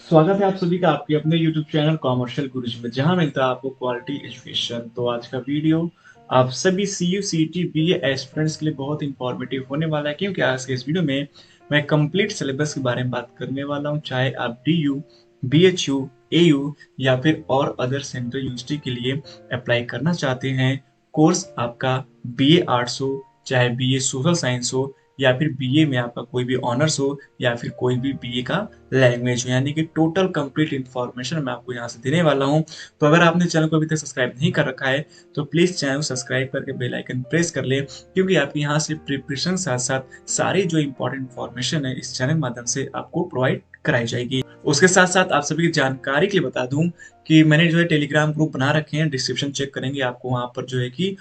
स्वागत है आप सभी का आपके अपने YouTube चैनल कॉमर्शियल गुरुज में, जहां मिलता है आपको क्वालिटी एजुकेशन। तो आज का वीडियो आप सभी CU CT BA एस्पिरेंट्स के लिए बहुत इंफॉर्मेटिव होने वाला है, क्योंकि आज के इस वीडियो में मैं कंप्लीट सिलेबस के बारे में बात करने वाला हूं। चाहे आप DU, BHU, AU या फिर और अदर सेंट्रल यूनिवर्सिटी के लिए अप्लाई करना चाहते हैं, कोर्स आपका BA आर्ट्स हो, चाहे BA सोशल साइंस हो, या फिर BA में आपका कोई भी ऑनर्स हो, या फिर कोई भी BA का लैंग्वेज हो, यानी कि टोटल कंप्लीट इन्फॉर्मेशन मैं आपको यहाँ से देने वाला हूँ। तो अगर आपने चैनल को अभी तक सब्सक्राइब नहीं कर रखा है तो प्लीज चैनल को सब्सक्राइब करके बेल आइकन प्रेस कर ले, क्योंकि आपके यहाँ से प्रिपरेशन साथ साथ सारी जो इंपॉर्टेंट इन्फॉर्मेशन है इस चैनल के माध्यम से आपको प्रोवाइड कराई जाएगी। उसके साथ साथ आप सभी की जानकारी के लिए बता दूं कि मैंने जो है टेलीग्राम ग्रुप बना रखे हैं। डिस्क्रिप्शन चेक करेंगे, आपको वहां पर जो है कि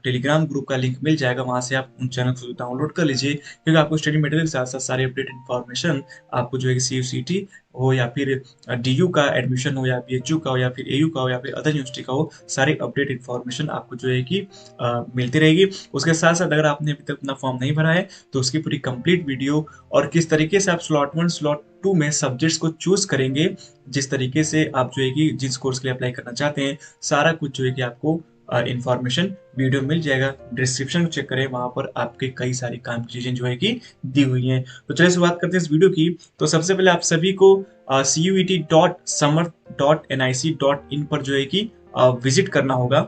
टेलीग्राम ग्रुप का लिंक मिल जाएगा, वहां से आप उन चैनल को डाउनलोड कर लीजिए, क्योंकि आपको स्टडी मटेरियल के साथ साथ सारे अपडेट इन्फॉर्मेशन आपको जो है CU CT हो या फिर DU का एडमिशन हो या BHU का हो या फिर AU का हो या फिर अदर यूनिवर्सिटी का हो, सारी अपडेट इन्फॉर्मेशन आपको जो है कि मिलती रहेगी। उसके साथ साथ अगर आपने अभी तक अपना फॉर्म नहीं भरा है तो उसकी पूरी कंप्लीट वीडियो और किस तरीके से आप स्लॉट 1 स्लॉट 2 में सब्जेक्ट्स को चूज करेंगे, जिस तरीके से आप जो है कि जिस कोर्स के लिए अप्लाई करना चाहते हैं, सारा कुछ जो है कि आपको इंफॉर्मेशन वीडियो मिल जाएगा। डिस्क्रिप्शन चेक करें, वहां पर आपके कई सारी काम की चीजें जो है कि दी हुई हैं। तो चलिए शुरुआत करते हैं इस वीडियो की। तो सबसे पहले आप सभी को CUET.samarth.nic.in पर जो है कि विजिट करना होगा।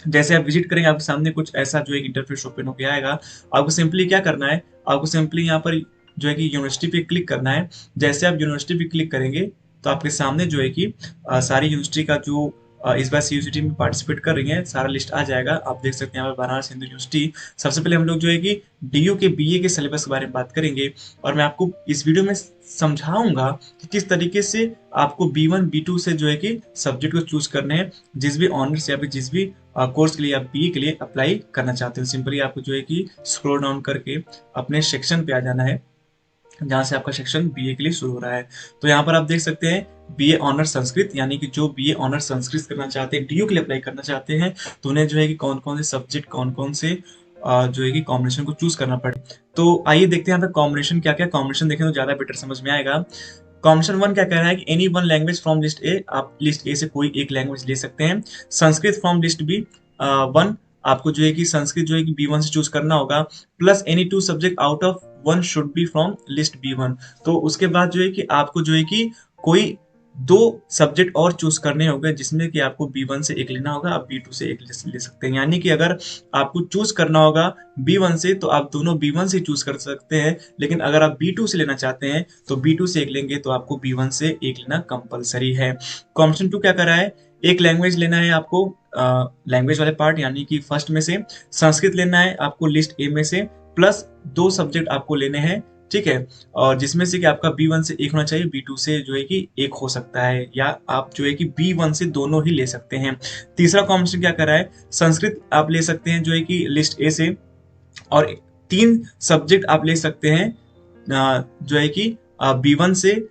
जैसे आप विजिट करेंगे आपके सामने कुछ ऐसा जो है इंटरफेस ओपन होकर आएगा। आपको सिंपली क्या करना है, आपको सिंपली यहाँ पर जो है कि यूनिवर्सिटी पे क्लिक करना है। जैसे आप यूनिवर्सिटी पे क्लिक करेंगे तो आपके सामने जो है कि सारी यूनिवर्सिटी का जो इस बार CU CT में पार्टिसिपेट कर रही है सारा लिस्ट आ जाएगा। आप देख सकते हैं यहाँ पर बनारस हिंदू यूनिवर्सिटी। सबसे पहले हम लोग जो है कि DU के BA के सिलेबस के बारे में बात करेंगे, और मैं आपको इस वीडियो में समझाऊंगा कि किस तरीके से आपको B1 B2 से जो है कि सब्जेक्ट को चूज करने हैं, जिस भी ऑनर्स या फिर जिस भी कोर्स के लिए आप BA के लिए अप्लाई करना चाहते हो। सिंपली आपको जो है कि स्क्रॉल डाउन करके अपने सेक्शन पे आ जाना है, जहां से आपका सेक्शन BA के लिए शुरू हो रहा है। तो यहाँ पर आप देख सकते हैं BA ऑनर्स संस्कृत, यानी कि जो BA ऑनर्स संस्कृत करना चाहते हैं, DU के लिए अप्लाई करना चाहते हैं, तो उन्हें जो है कि कौन कौन से सब्जेक्ट, कौन कौन से जो है कि कॉम्बिनेशन को चूज करना पड़े। तो आइए देखते हैं यहाँ पे कॉम्बिनेशन क्या क्या। कॉम्बिनेशन देखें तो ज्यादा बेटर समझ में आएगा। कॉम्बिनेशन 1 क्या कह रहा है कि any one language from list A, आप लिस्ट ए से कोई एक लैंग्वेज ले सकते हैं। संस्कृत फ्रॉम लिस्ट बी 1, आपको जो है कि संस्कृत जो है कि B1 से चूज करना होगा। Plus any 2 subject out of 1 should be from list B1। तो उसके बाद जो है कि आपको जो है कि कोई 2 सब्जेक्ट और चूज करने होंगे, जिसमें कि आपको B1 से एक लेना होगा, आप B2 से एक ले सकते हैं। यानी कि अगर आपको चूज करना होगा B1 से तो आप दोनों B1 से चूज कर सकते हैं, लेकिन अगर आप B2 से लेना चाहते हैं तो B2 से एक लेंगे, तो आपको B1 से एक लेना कंपलसरी है। कॉम्बिनेशन 2 क्या कर रहा है, एक लैंग्वेज लेना है आपको, लैंग्वेज वाले पार्ट यानी कि फर्स्ट में से संस्कृत लेना है आपको लिस्ट ए में से, प्लस 2 सब्जेक्ट आपको लेने हैं, ठीक है। और जिसमें से कि आपका B1 से एक होना चाहिए, B2 से जो है कि एक हो सकता है, या आप जो है कि B1 से दोनों ही ले सकते हैं। तीसरा कॉम्बिनेशन क्या कर रहा है, संस्कृत आप ले सकते हैं जो है कि लिस्ट ए से, और 3 सब्जेक्ट आप ले सकते हैं जो है कि B1 से,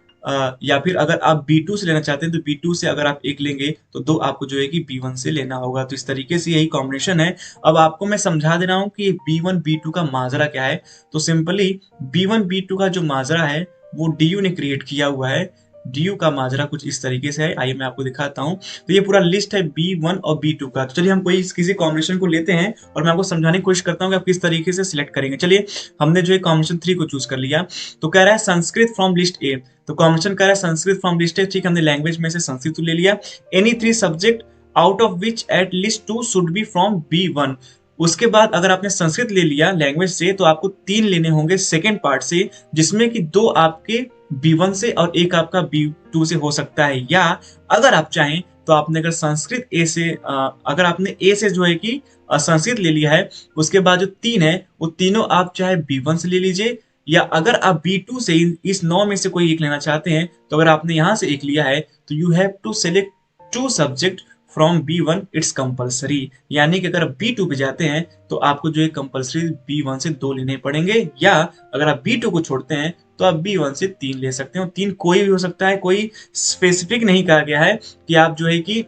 या फिर अगर आप B2 से लेना चाहते हैं तो B2 से अगर आप एक लेंगे तो 2 आपको जो है कि B1 से लेना होगा। तो इस तरीके से यही कॉम्बिनेशन है। अब आपको मैं समझा दे रहा हूं कि B1 B2 का माजरा क्या है। तो सिंपली B1 B2 का जो माजरा है वो DU ने क्रिएट किया हुआ है। DU का माजरा कुछ इस तरीके से है, आइए मैं आपको दिखाता हूँ। तो ये पूरा लिस्ट है B1 और B2 का। तो चलिए हम कोई किसी कॉम्बिनेशन को लेते हैं और मैं आपको समझाने की कोशिश करता हूँ कि आप किस तरीके से सिलेक्ट करेंगे। चलिए हमने जो है कॉम्बिनेशन 3 को चूज कर लिया। तो कह रहा है संस्कृत फ्रॉम लिस्ट ए, तो कॉम्बिनेशन कह रहा है संस्कृत फ्रॉम लिस्ट ए, ठीक, हमने लैंग्वेज में से संस्कृत ले लिया। Any 3 subject out of which at least 2 should be from B1। उसके बाद अगर आपने संस्कृत ले लिया लैंग्वेज से तो आपको 3 लेने होंगे सेकेंड पार्ट से, जिसमें कि 2 आपके B1 से और एक आपका B2 से हो सकता है। या अगर आप चाहें तो आपने अगर संस्कृत ए से अगर आपने ए से जो है कि संस्कृत ले लिया है, उसके बाद जो 3 है वो तीनों आप चाहे B1 से ले लीजिए, या अगर आप B2 से इस 9 में से कोई एक लेना चाहते हैं तो अगर आपने यहां से एक लिया है तो you have to select 2 subject from B1, it's compulsory. यानी कि अगर आप B2 पे जाते हैं तो आपको जो है कंपलसरी B1 से 2 लेने पड़ेंगे, या अगर आप B2 को छोड़ते हैं तो आप B1 से 3 ले सकते हो। 3 कोई भी हो सकता है, कोई स्पेसिफिक नहीं कहा गया है कि आप जो है कि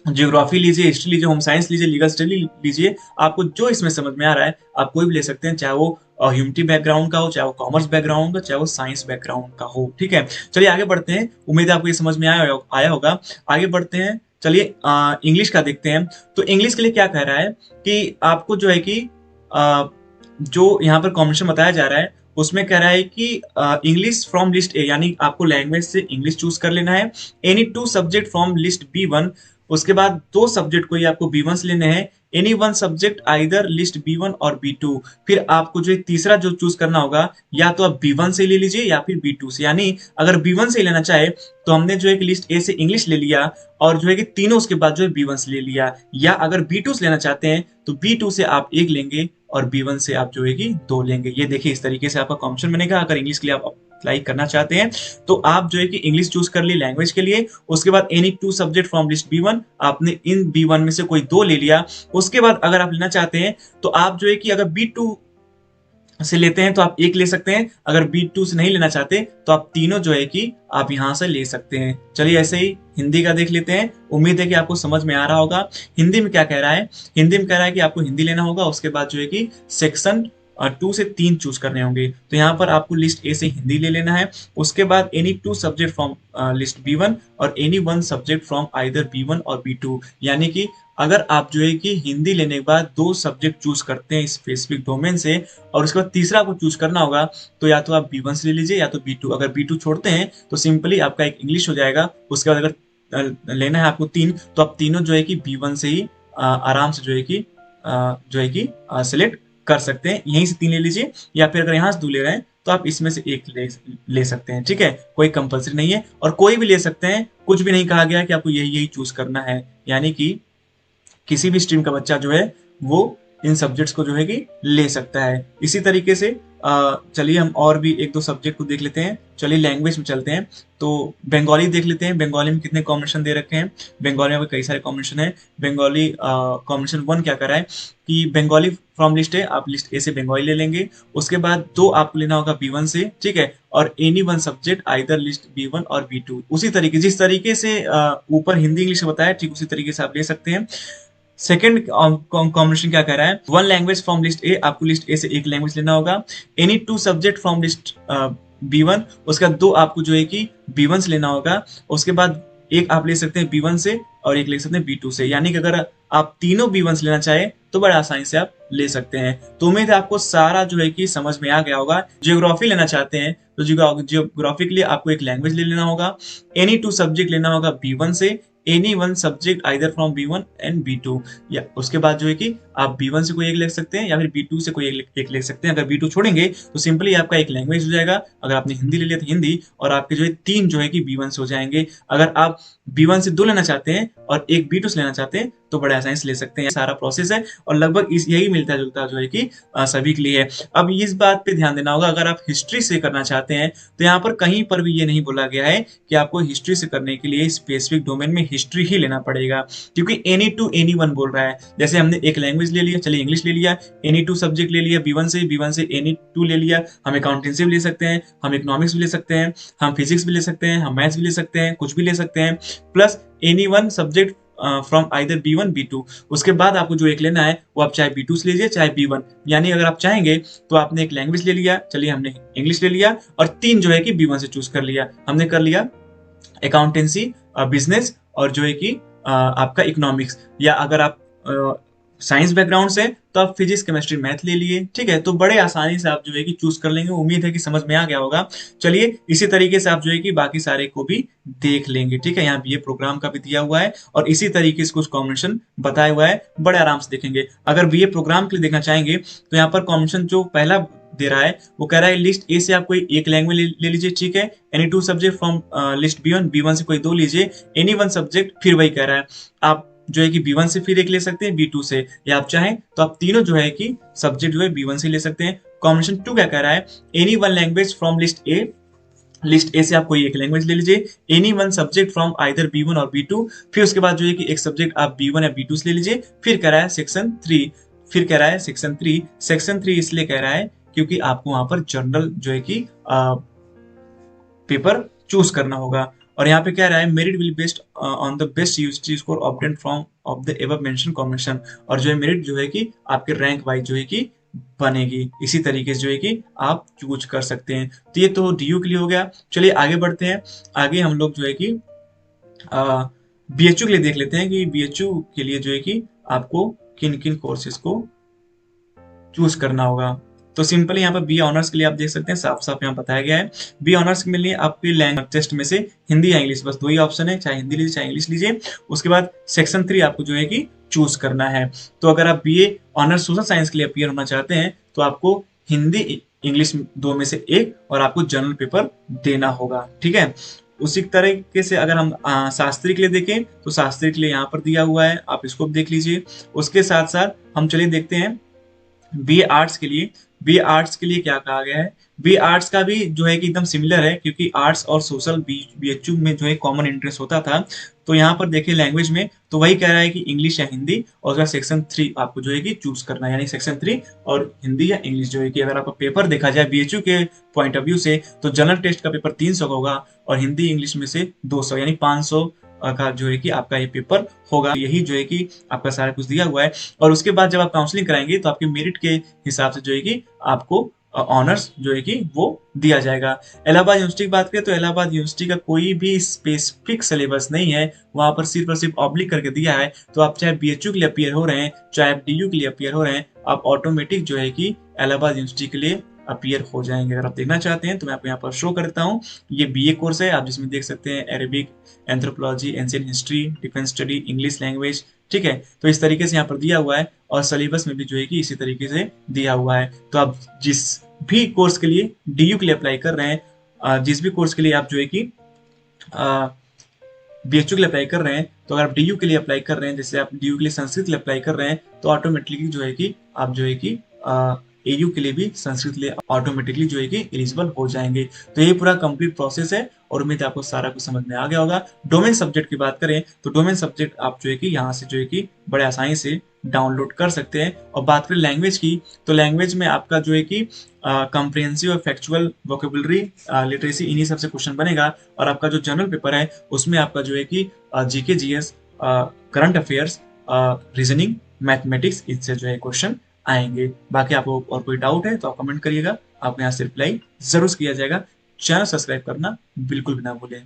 जियोग्राफी लीजिए, हिस्ट्री लीजिए, होम साइंस लीजिए, लीगल स्टडी लीजिए, आपको जो इसमें समझ में आ रहा है आप कोई भी ले सकते हैं, चाहे वो ह्यूमनिटी बैकग्राउंड का हो, चाहे वो कॉमर्स बैकग्राउंड का, चाहे वो साइंस बैकग्राउंड का हो। ठीक है, चलिए आगे बढ़ते हैं, उम्मीद है आपको ये समझ में आया होगा। आगे बढ़ते हैं, चलिए इंग्लिश का देखते हैं। तो इंग्लिश के लिए क्या कह रहा है कि आपको जो है कि जो यहाँ पर कॉम्बिनेशन बताया जा रहा है उसमें कह रहा है कि इंग्लिश फ्रॉम लिस्ट ए, यानी आपको लैंग्वेज से इंग्लिश चूज कर लेना है। Any two subject from list B1, उसके बाद दो सब्जेक्ट को ही आपको B1 से लेने हैं। Any one subject either list B1 और B2, फिर आपको जो तीसरा जो चूज करना होगा या तो आप B1 से ले लीजिए या फिर B2 से। यानी अगर B1 से लेना चाहे तो हमने जो है कि लिस्ट ए से इंग्लिश ले लिया और जो है कि तीनों उसके बाद जो है B1 से ले लिया, या अगर B2 से लेना चाहते हैं तो B2 से आप एक लेंगे और B1 से आप जो है कि दो लेंगे। ये देखिए इस तरीके से आपका कॉम्बिनेशन बनेगा। अगर इंग्लिश के लिए आप अप्लाई करना चाहते हैं तो आप जो है कि इंग्लिश चूज कर ली लैंग्वेज के लिए, उसके बाद any two subject from list B1, आपने इन B1 में से कोई दो ले लिया। उसके बाद अगर आप लेना चाहते हैं तो आप जो है कि अगर B2 से लेते हैं तो आप एक ले सकते हैं, अगर B2 से नहीं लेना चाहते तो आप तीनों जो है कि आप यहां से ले सकते हैं। चलिए ऐसे ही हिंदी का देख लेते हैं, उम्मीद है कि आपको समझ में आ रहा होगा। हिंदी में क्या कह रहा है, हिंदी में कह रहा है कि आपको हिंदी लेना होगा, उसके बाद जो है कि सेक्शन 2 से 3 चूज करने होंगे। तो यहाँ पर आपको लिस्ट ए से हिंदी ले लेना है, उसके बाद any two subject from list B1 और any one subject from either B1 और B2। यानी कि अगर आप जो है कि हिंदी लेने के बाद दो सब्जेक्ट चूज करते हैं स्पेसिफिक डोमेन से और उसके बाद तीसरा को चूज करना होगा तो या तो आप B1 से ले लीजिए या तो B2। अगर B2 छोड़ते हैं तो सिंपली आपका एक इंग्लिश हो जाएगा। उसके बाद अगर लेना है आपको तीन तो आप तीनों जो है कि B1 से ही आराम से जो है कि सिलेक्ट कर सकते हैं। यहीं से तीन ले लीजिए या फिर अगर यहाँ से दो ले रहे हैं तो आप इसमें से एक ले सकते हैं। ठीक है, कोई कंपलसरी नहीं है और कोई भी ले सकते हैं, कुछ भी नहीं कहा गया कि आपको यही यही चूज करना है। यानी कि किसी भी स्ट्रीम का बच्चा जो है वो इन सब्जेक्ट्स को जो है कि ले सकता है। इसी तरीके से चलिए हम और भी एक दो सब्जेक्ट को देख लेते हैं। चलिए लैंग्वेज में चलते हैं, तो बंगाली देख लेते हैं। बंगाली में कितने कॉम्बिनेशन दे रखे हैं, बंगाली में कई सारे कॉम्बिनेशन है। बंगाली कॉम्बिनेशन 1 क्या कर रहा है कि बंगाली फ्रॉम लिस्ट है, आप लिस्ट ए से बंगाली ले लेंगे, उसके बाद दो आपको लेना होगा B1 से। ठीक है, और any one subject either list B1 और B2। उसी तरीके जिस तरीके से ऊपर हिंदी इंग्लिश बताया ठीक उसी तरीके से आप ले सकते हैं। सेकेंड कॉम्बिनेशन क्या कह रहा है, one language from list A, आपको लिस्ट ए से एक लैंग्वेज लेना होगा। Any two subject from list B1, उसका दो आपको जो है कि B1 से लेना होगा। उसके बाद एक आप ले सकते हैं B1 से और एक ले सकते हैं B2 से। यानी कि अगर आप तीनों B1 से लेना चाहे तो बड़े आसानी से आप ले सकते हैं। तो उम्मीद है आपको सारा जो है कि समझ में आ गया होगा। जियोग्राफी लेना चाहते हैं तो जियोग्राफी के लिए आपको एक लैंग्वेज ले लेना होगा, एनी टू सब्जेक्ट लेना होगा B1 से, any one subject either from B1 and B2। या उसके बाद जो है कि आप B1 से कोई एक ले सकते हैं या फिर B2 से कोई एक ले सकते हैं। अगर B2 छोड़ेंगे तो सिंपली आपका एक लैंग्वेज हो जाएगा। अगर आपने हिंदी ले लिया तो हिंदी, और आपके जो है तीन जो है कि B1 से हो जाएंगे। अगर आप B1 से दो लेना चाहते हैं और एक B2 से लेना चाहते हैं तो बड़े आसानी से ले सकते हैं। सारा प्रोसेस है और लगभग यही मिलता जुलता जो है कि सभी के लिए है। अब इस बात पे ध्यान देना होगा, अगर आप हिस्ट्री से करना चाहते हैं तो यहाँ पर कहीं पर भी ये नहीं बोला गया है कि आपको हिस्ट्री से करने के लिए स्पेसिफिक डोमेन में हिस्ट्री ही लेना पड़ेगा, क्योंकि एनी टू एनी वन बोल रहा है। जैसे हमने एक लैंग्वेज ले लिया, चलिए इंग्लिश ले लिया, एनी टू सब्जेक्ट ले लिया B1 से एनी टू ले लिया। हम अकाउंटेंसी भी ले सकते हैं, हम इकोनॉमिक्स भी ले सकते हैं, हम फिजिक्स भी ले सकते हैं, हम मैथ्स भी ले सकते हैं, कुछ भी ले सकते हैं, plus any one subject from either B1 B2। उसके बाद आपको जो एक लेना है वो आप चाहे B2 से लीजिए चाहे B1। यानी अगर आप चाहेंगे तो आपने एक लैंग्वेज ले लिया, चलिए हमने इंग्लिश ले लिया और तीन जो है कि B1 से चूज कर लिया। हमने कर लिया अकाउंटेंसी, बिजनेस और जो है कि आपका इकोनॉमिक्स। या अगर आप साइंस बैकग्राउंड से तो आप फिजिक्स केमिस्ट्री मैथ ले लिए। ठीक है, तो बड़े आसानी से आप जो है कि चूज कर लेंगे। उम्मीद है कि समझ में आ गया होगा। चलिए इसी तरीके से आप जो है कि बाकी सारे को भी देख लेंगे। ठीक है, यहाँ BA प्रोग्राम का भी दिया हुआ है और इसी तरीके से कुछ कॉम्बिनेशन बताया हुआ है, बड़े आराम से देखेंगे। अगर BA प्रोग्राम के लिए देखना चाहेंगे तो यहाँ पर कॉम्बिनेशन जो पहला दे रहा है वो कह रहा है लिस्ट ए से आप कोई एक लैंग्वेज ले लीजिए। ठीक है, any two subject from list B1 से कोई दो लीजिए, एनी वन सब्जेक्ट फिर वही कह रहा है आप जो है कि B1 से फिर एक ले सकते हैं B2 से, या आप चाहें तो आप तीनों जो है कि सब्जेक्ट जो है B1 से ले सकते हैं। कॉम्बिनेशन 2 क्या कह रहा है, any one language from list A से आप कोई एक लैंग्वेज ले लीजिए, any one subject from either B1 और B2। फिर उसके बाद जो है कि एक सब्जेक्ट आप B1 या B2 से ले लीजिए। फिर कह रहा है सेक्शन 3, फिर कह रहा है सेक्शन 3 इसलिए कह रहा है क्योंकि आपको वहां पर जनरल जो है कि पेपर चूज करना होगा। और यहाँ पे क्या रहा है, merit will based on the best UGC score obtain from of the above mention combination, और जो है मेरिट जो है कि आपके रैंक वाइज जो है कि बनेगी, इसी तरीके से जो है कि आप चूज कर सकते हैं। तो ये तो डीयू के लिए हो गया। चलिए आगे बढ़ते हैं। आगे हम लोग जो है कि बीएचयू के लिए देख लेते हैं कि बीएचयू के लिए जो है कि आपको किन किन कोर्सेज को चूज करना होगा। तो सिंपल यहाँ पर बी ऑनर्स के लिए आप देख सकते हैं, साफ साफ यहाँ बताया गया है। बी ऑनर्स के लिए आपके लैंग्वेज टेस्ट में से हिंदी या इंग्लिश, बस दो ही ऑप्शन है, चाहे हिंदी लीजिए चाहे इंग्लिश लीजिए। उसके बाद सेक्शन 3 आपको जो है कि चूज करना है। तो अगर आप बीए ऑनर्स सोशल साइंस के लिए अपियर होना चाहते हैं तो आपको हिंदी इंग्लिश दो में से एक, और आपको जनरल पेपर देना होगा, ठीक है। उसी तरीके से अगर हम शास्त्री के लिए देखें तो शास्त्री के लिए यहाँ पर दिया हुआ है, आप इसको देख लीजिए। उसके साथ साथ हम चलिए देखते हैं बी आर्ट्स के लिए। बी आर्ट्स के लिए क्या कहा गया है, बी आर्ट्स का भी जो है कि एकदम सिमिलर है, क्योंकि आर्ट्स और सोशल बीएचयू में जो है कॉमन इंटरेस्ट होता था। तो यहाँ पर देखिए लैंग्वेज में तो वही कह रहा है कि इंग्लिश या हिंदी, और उसका सेक्शन 3 आपको जो है कि चूज करना है, यानी सेक्शन 3 और हिंदी या इंग्लिश जो है कि अगर आपका पेपर देखा जाए बीएचयू के पॉइंट ऑफ व्यू से तो जनरल टेस्ट का पेपर 300 का होगा, और हिंदी इंग्लिश में से 200 यानी 500 का जो है कि आपका ये पेपर होगा। यही जो है कि आपका सारा कुछ दिया हुआ है। और उसके बाद जब आप काउंसलिंग कराएंगे तो आपके मेरिट के हिसाब से जो है कि आपको ऑनर्स जो है कि वो दिया जाएगा। इलाहाबाद यूनिवर्सिटी की बात करें तो इलाहाबाद यूनिवर्सिटी का कोई भी स्पेसिफिक सिलेबस नहीं है, वहां पर सिर्फ और सिर्फ ऑब्लिक करके दिया है। तो आप चाहे बीएचयू के लिए अपियर हो रहे हैं, चाहे आप डीयू के लिए अपियर हो रहे हैं, आप ऑटोमेटिक जो है कि इलाहाबाद यूनिवर्सिटी के लिए अपियर हो जाएंगे। अगर आप देखना चाहते हैं तो मैं आपको यहाँ पर शो करता हूँ। ये बीए कोर्स है, आप जिसमें देख सकते हैं Arabic, anthropology, ancient history, defence study, English language, ठीक है। तो इस तरीके से यहाँ पर दिया हुआ है, और सिलेबस में भी जो है कि इसी तरीके से दिया हुआ है। तो आप जिस भी कोर्स के लिए डीयू के लिए अप्लाई कर रहे हैं, जिस भी कोर्स के लिए आप जो है कि बीएचयू के लिए अप्लाई कर रहे हैं, तो अगर आप डीयू के लिए अप्लाई कर रहे हैं, जैसे आप डीयू के लिए संस्कृत के लिए अप्लाई कर रहे हैं, तो ऑटोमेटिकली जो है कि आप जो है कि एयू के लिए भी संस्कृत के लिए ऑटोमेटिकली जो है कि एलिजिबल हो जाएंगे। तो ये पूरा कंप्लीट प्रोसेस है, और उम्मीद है आपको सारा कुछ समझ में आ गया होगा। डोमेन सब्जेक्ट की बात करें तो डोमेन सब्जेक्ट आप जो है कि यहाँ से जो है कि बड़े आसानी से डाउनलोड कर सकते हैं। और बात करें लैंग्वेज की तो लैंग्वेज में आपका जो है कि कॉम्प्रिहेंसिव और फैक्चुअल वोकेबुलरी लिटरेसी इन्हीं सबसे क्वेश्चन बनेगा। और आपका जो जनरल पेपर है उसमें आपका जो है कि GK GS, current affairs, reasoning, mathematics, इनसे जो है क्वेश्चन आएंगे। बाकी आपको और कोई डाउट है तो आप कमेंट करिएगा, आपको यहाँ से रिप्लाई जरूर किया जाएगा। चैनल सब्सक्राइब करना बिल्कुल भी ना भूलें।